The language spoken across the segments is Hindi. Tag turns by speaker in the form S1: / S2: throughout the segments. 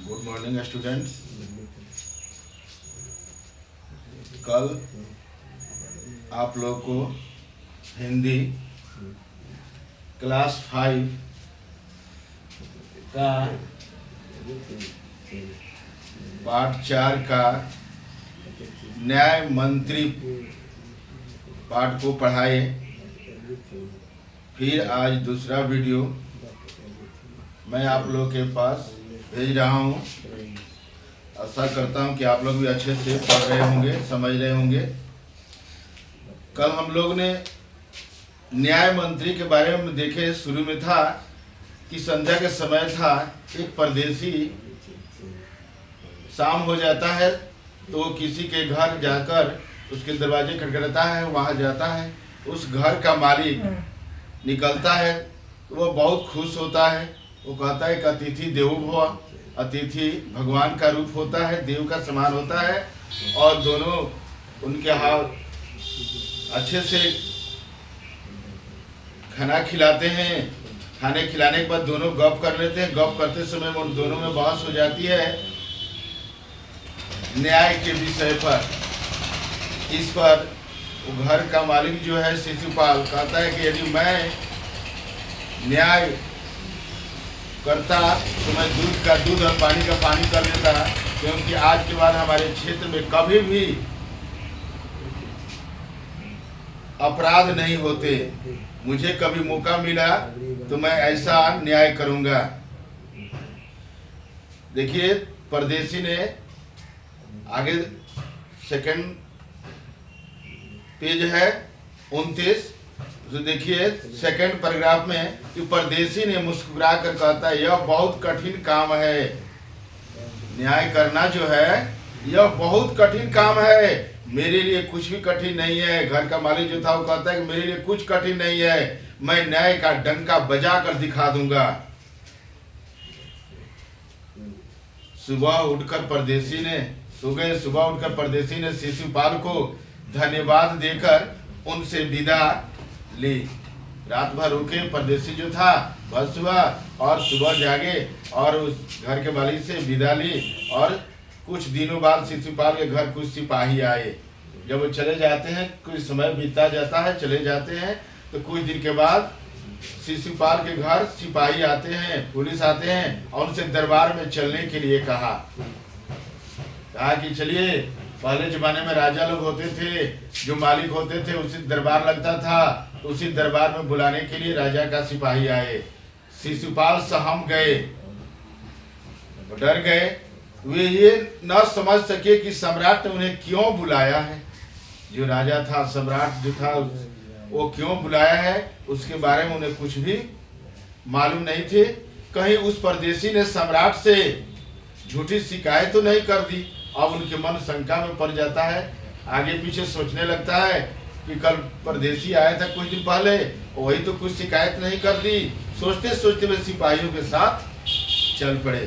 S1: Good morning students. कल आप लोग को हिंदी क्लास 5 का पाठ 4 का न्याय मंत्री पाठ को पढ़ाए। फिर आज दूसरा वीडियो मैं आप लोग के पास भेज रहा हूँ। आशा करता हूँ कि आप लोग भी अच्छे से पढ़ रहे होंगे, समझ रहे होंगे। कल हम लोग ने न्याय मंत्री के बारे में देखे। शुरू में था कि संध्या के समय था, एक परदेसी शाम हो जाता है तो किसी के घर जाकर उसके दरवाजे खटखटाता है, वहाँ जाता है। उस घर का मालिक निकलता है तो वो बहुत खुश होता है। वो कहता है कि अतिथि देवो भव, अतिथि भगवान का रूप होता है, देव का समान होता है। और दोनों उनके हाथ अच्छे से खाना खिलाते हैं। खाने खिलाने के बाद दोनों गप कर लेते हैं। गप करते समय उन दोनों में बहस हो जाती है न्याय के विषय पर। इस पर वो घर का मालिक जो है शिशुपाल कहता है कि यदि मैं न्याय करता तो मैं दूध का दूध और पानी का पानी कर देता, क्योंकि आज के बाद हमारे क्षेत्र में कभी भी अपराध नहीं होते। मुझे कभी मौका मिला तो मैं ऐसा न्याय करूंगा। देखिए परदेसी ने आगे सेकंड पेज है 29, तो देखिए सेकंड पैराग्राफ में कि परदेसी ने मुस्कुरा कर कहता है यह बहुत कठिन काम है। न्याय करना जो है यह बहुत कठिन काम है, मेरे लिए कुछ भी कठिन नहीं है। घर का मालिक जो था वो कहता है कि मेरे लिए कुछ कठिन नहीं है, मैं न्याय का डंका बजा कर दिखा दूंगा। सुबह उठकर परदेसी ने शिशुपाल को धन्यवाद देकर उनसे विदा ली। रात भर रुके परदेसी जो था, बस हुआ और सुबह जागे और उस घर के मालिक से विदा ली। और कुछ दिनों बाद शिशुपाल के घर कुछ सिपाही आए। जब वो चले जाते हैं, कुछ समय बीता जाता है, चले जाते हैं, तो कुछ दिन के बाद शिशुपाल के घर सिपाही आते हैं, पुलिस आते हैं और उनसे दरबार में चलने के लिए कहा कि चलिए। पहले जमाने में राजा लोग होते थे, जो मालिक होते थे उसी दरबार लगता था, तो उसी दरबार में बुलाने के लिए राजा का सिपाही आए। शिशुपाल सहम गए, डर गए। वे ये न समझ सके कि सम्राट ने उन्हें क्यों बुलाया है। जो राजा था, सम्राट जो था, वो क्यों बुलाया है उसके बारे में उन्हें कुछ भी मालूम नहीं थे। कहीं उस परदेसी ने सम्राट से झूठी शिकायत तो नहीं कर दी। अब उनके मन शंका में पड़ जाता है, आगे पीछे सोचने लगता है कि कल परदेसी आया था कुछ दिन पहले, वही तो कुछ शिकायत नहीं कर दी। सोचते सोचते वे सिपाहियों के साथ चल पड़े।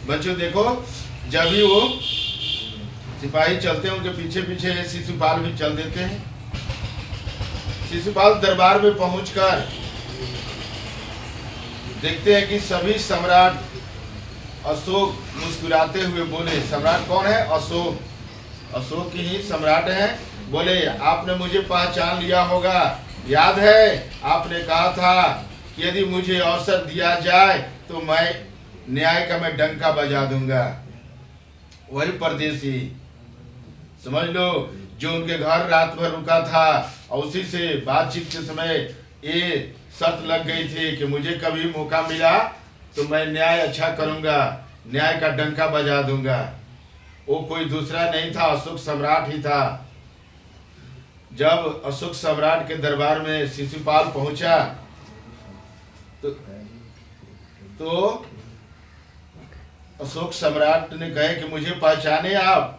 S1: बच्चों देखो, जब भी वो सिपाही चलते हैं उनके पीछे पीछे शिशुपाल भी चल देते हैं। शिशुपाल दरबार में पहुंचकर देखते हैं कि सभी सम्राट अशोक मुस्कुराते हुए बोले। सम्राट कौन है? अशोक ही सम्राट हैं। बोले आपने मुझे पहचान लिया होगा, याद है आपने कहा था कि यदि मुझे अवसर दिया जाए तो मैं न्याय का मैं डंका बजा दूंगा। वही परदेसी समझ लो, जो उनके घर रात भर रुका था और उसी से बातचीत के समय ये शर्त लग गई थी कि मुझे कभी मौका मिला तो मैं न्याय अच्छा करूंगा, न्याय का डंका बजा दूंगा। वो कोई दूसरा नहीं था, अशोक सम्राट ही था। जब अशोक सम्राट के दरबार में शिशुपाल पहुंचा तो अशोक सम्राट ने कहे कि मुझे पहचाने आप,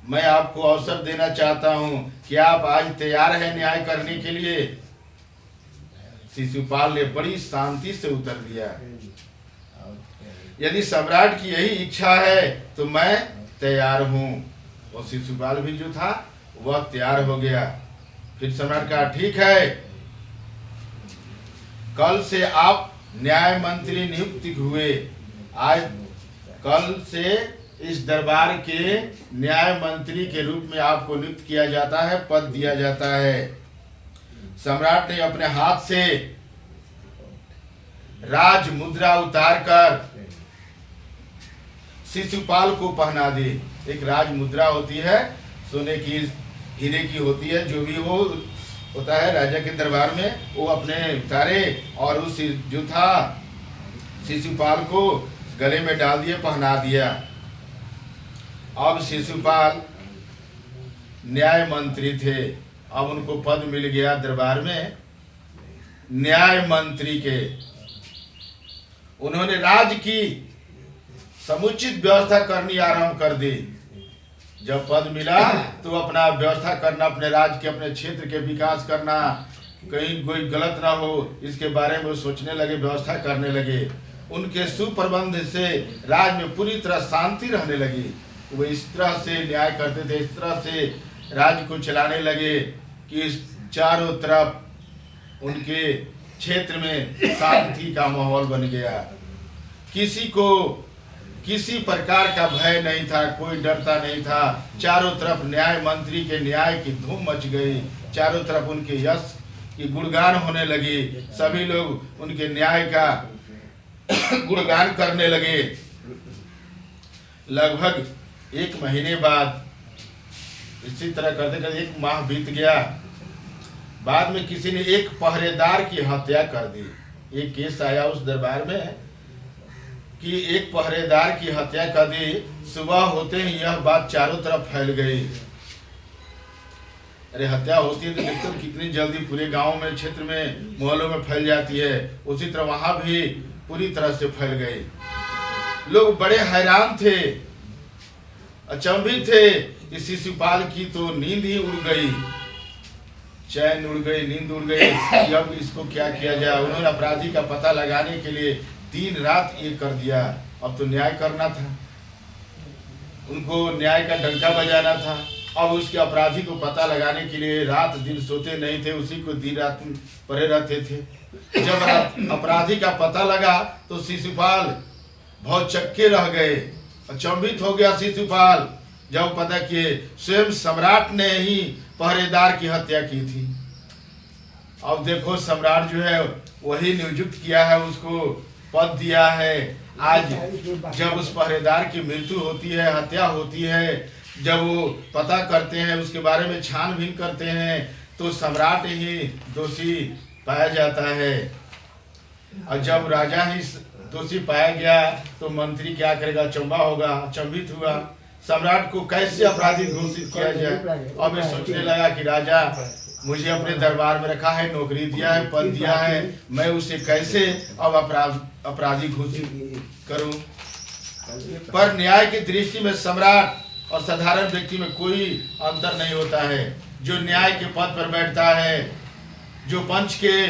S1: मैं आपको अवसर देना चाहता हूं कि आप आज तैयार हैं न्याय करने के लिए। शिशुपाल ने बड़ी शांति से उत्तर दिया, यदि सम्राट की यही इच्छा है तो मैं तैयार हूं। और शिशुपाल भी जो था वह तैयार हो गया। फिर सम्राट कहा ठीक है, कल से आप न्याय मंत्री नियुक्त हुए। आज कल से इस दरबार के न्याय मंत्री के रूप में आपको नियुक्त किया जाता है, पद दिया जाता है। सम्राट ने अपने हाथ से राज मुद्रा उतार कर शिशुपाल को पहना दी। एक राज मुद्रा होती है, सोने की, हीरे की होती है, जो भी वो होता है राजा के दरबार में, वो अपने उतारे और उस जो था शिशुपाल को गले में डाल दिए, पहना दिया। अब शिशुपाल न्याय मंत्री थे, अब उनको पद मिल गया दरबार में न्याय मंत्री के। उन्होंने राज्य की समुचित व्यवस्था करनी आरंभ कर दी। जब पद मिला तो अपना व्यवस्था करना, अपने राज्य के, अपने क्षेत्र के विकास करना, कहीं कोई गलत ना हो इसके बारे में सोचने लगे, व्यवस्था करने लगे। उनके सुप्रबंध से राज्य में पूरी तरह शांति रहने लगी। वो इस तरह से न्याय करते थे, इस तरह से राज्य को चलाने लगे कि चारों तरफ उनके क्षेत्र में शांति का माहौल बन गया। किसी को किसी प्रकार का भय नहीं था, कोई डरता नहीं था। चारों तरफ न्याय मंत्री के न्याय की धूम मच गई, चारों तरफ उनके यश की गुणगान होने लगी। सभी लोग उनके न्याय का गुणगान करने लगे। लगभग 1 महीने बाद इसी तरह करते करते 1 माह बीत गया। बाद में किसी ने एक पहरेदार की हत्या कर दी। एक केस आया उस दरबार में कि एक पहरेदार की हत्या कर दी। सुबह होते ही यह बात चारों तरफ फैल गई। अरे हत्या होती है तो देखते हो कितनी जल्दी पूरे गांव में, क्षेत्र में, मोहल्लों में फैल जाती है। उसी तरह वहां भी पूरी तरह से फैल गई। लोग बड़े हैरान थे, अचंभित थे कि शिशुपाल की तो नींद ही उड़ गई, चैन उड़ गई, नींद उड़ गई कि अब इसको क्या किया जाए। उन्होंने अपराधी का पता लगाने के लिए दिन रात ये कर दिया। अब तो न्याय करना था, उनको न्याय का डंका बजाना था। अब उसके अपराधी को पता लगाने के लिए रात दिन सोते नहीं थे, उसी को दिन रात पड़े रहते थे। जब अपराधी का पता लगा तो शिशुपाल बहुत चक्के रह गए, अचंभित हो गया शिशुपाल जब पता किए स्वयं सम्राट ने ही पहरेदार की हत्या की थी। अब देखो सम्राट जो है वही नियुक्त किया है, उसको पद दिया है। आज जब उस पहरेदार की मृत्यु होती है, हत्या होती है, जब वो पता करते हैं, उसके बारे में छानबीन करते हैं, तो सम्राट ही दोषी पाया जाता है। और जब राजा ही दोषी पाया गया तो मंत्री क्या करेगा, अचंभा होगा, अचंभित हुआ। सम्राट को कैसे अपराधी घोषित किया जाए। अब ये सोचने लगा कि राजा मुझे अपने दरबार में रखा है, नौकरी दिया है, पद दिया है, मैं उसे कैसे अब अपराधी घोषित करूं। पर न्याय की दृष्टि में सम्राट और साधारण व्यक्ति में कोई अंतर नहीं होता है। जो न्याय के पद पर बैठता है, जो पंच के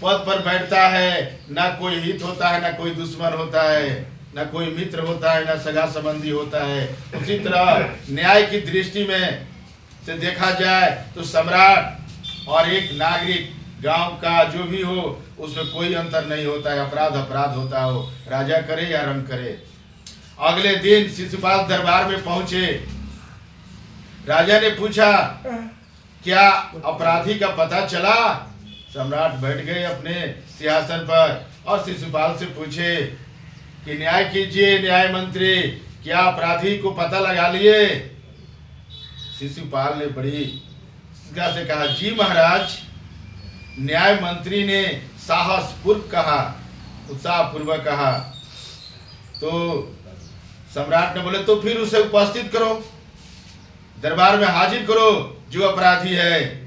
S1: पद पर बैठता है, ना कोई हित होता है, ना कोई दुश्मन होता है, ना कोई मित्र होता है, ना सगा संबंधी होता है। उसी तरह न्याय की दृष्टि में से देखा जाए तो सम्राट और एक नागरिक, गांव का जो भी हो, उसमें कोई अंतर नहीं होता है। अपराध अपराध होता हो, राजा करे या रंग करे। अगले दिन शिशुपाल दरबार में पहुंचे। राजा ने पूछा क्या अपराधी का पता चला। सम्राट बैठ गए अपने सिंहासन पर और शिशुपाल से पूछे कि न्याय कीजिए न्याय मंत्री, क्या अपराधी को पता लगा लिए। शिशुपाल ने बड़ी से कहा, जी महाराज। न्याय मंत्री ने साहसपूर्वक कहा, उत्साहपूर्वक कहा। तो सम्राट ने बोले तो फिर उसे उपस्थित करो, दरबार में हाजिर करो जो अपराधी है।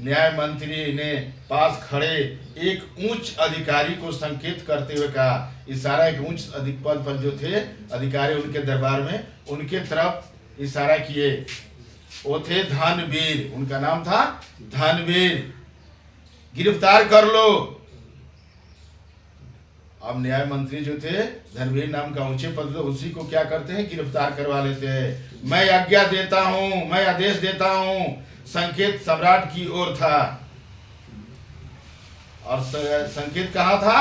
S1: न्याय मंत्री ने पास खड़े एक उच्च अधिकारी को संकेत करते हुए कहा, इशारा एक उच्च पद पर जो थे अधिकारी उनके दरबार में, उनके तरफ इशारा किए। वो थे धनवीर, उनका नाम था धनवीर। गिरफ्तार कर लो। अब न्याय मंत्री जो थे धनवीर नाम का ऊंचे पद, उसी को क्या करते हैं, गिरफ्तार करवा लेते हैं। मैं आज्ञा देता हूं, मैं आदेश देता हूं। संकेत सम्राट की ओर था और संकेत कहाँ था,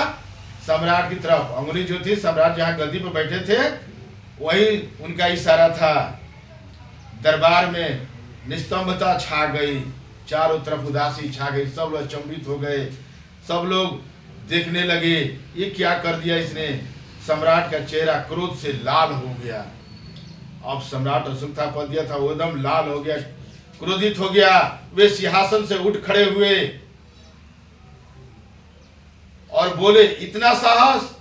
S1: सम्राट की तरफ, अंगुली जो थी सम्राट जहाँ गद्दी पर बैठे थे वही उनका इशारा था। दरबार में निस्तंभता छा गई, चारों तरफ उदासी छा गई, सब लोग अचंभित हो गए, सब लोग देखने लगे ये क्या कर दिया इसने। सम्राट का चेहरा क्रोध से लाल हो गया। अब सम्राट अशोक था पद दिया था, वो एकदम लाल हो गया, क्रोधित हो गया। वे सिंहासन से उठ खड़े हुए और बोले, इतना साहस,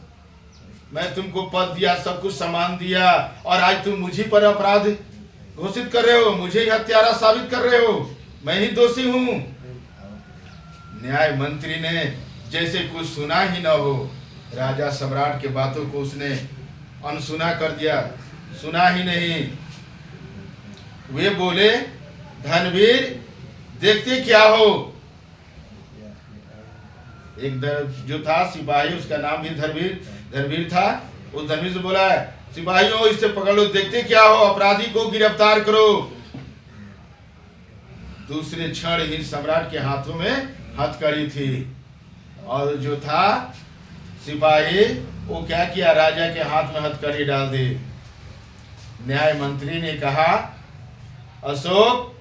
S1: मैं तुमको पद दिया, सब कुछ सामान दिया, और आज तुम मुझे पर अपराध घोषित कर रहे हो, मुझे ही हत्यारा साबित कर रहे हो, मैं ही दोषी हूं। न्याय मंत्री ने जैसे कुछ सुना ही न हो, राजा सम्राट के बातों को उसने अनसुना कर दिया, सुना ही नहीं। वे बोले, धनवीर देखते क्या हो। एक जो था सिपाही, उसका नाम भी धनवीर था। उस धनवीर से बोला, सिपाहियों इसे पकड़ लो, देखते क्या हो, अपराधी को गिरफ्तार करो। दूसरे क्षण ही सम्राट के हाथों में हथकड़ी थी, और जो था सिपाही वो क्या किया, राजा के हाथ में हथकड़ी डाल दी। न्याय मंत्री ने कहा, अशोक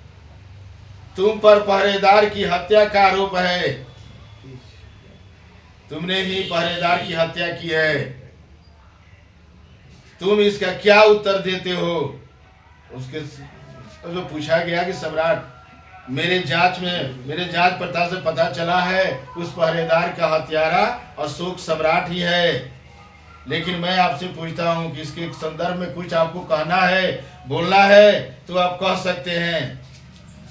S1: तुम पर पहरेदार की हत्या का आरोप है, तुमने ही पहरेदार की हत्या की है, तुम इसका क्या उत्तर देते हो। उसके तो पूछा गया कि सम्राट मेरे जांच पड़ताल से पता चला है उस पहरेदार का हत्यारा अशोक सम्राट ही है, लेकिन मैं आपसे पूछता हूं कि इसके संदर्भ में कुछ आपको कहना है, बोलना है तो आप कह सकते हैं।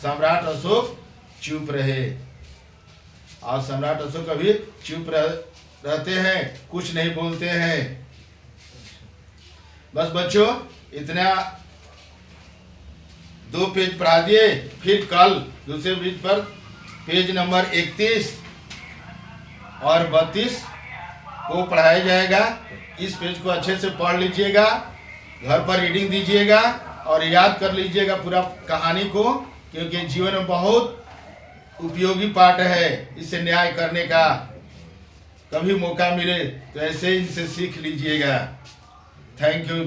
S1: सम्राट अशोक चुप रहे, और सम्राट अशोक अभी चुप रहते हैं, कुछ नहीं बोलते हैं। बस बच्चों इतना 2 पेज पढ़ा दिए, फिर कल दूसरे पेज पर पेज नंबर 31 और 32 को पढ़ाया जाएगा। इस पेज को अच्छे से पढ़ लीजिएगा, घर पर रीडिंग दीजिएगा और याद कर लीजिएगा पूरा कहानी को, क्योंकि जीवन में बहुत उपयोगी पाठ है इसे न्याय करने का। कभी मौका मिले तो ऐसे ही इनसे सीख लीजिएगा। Thank you.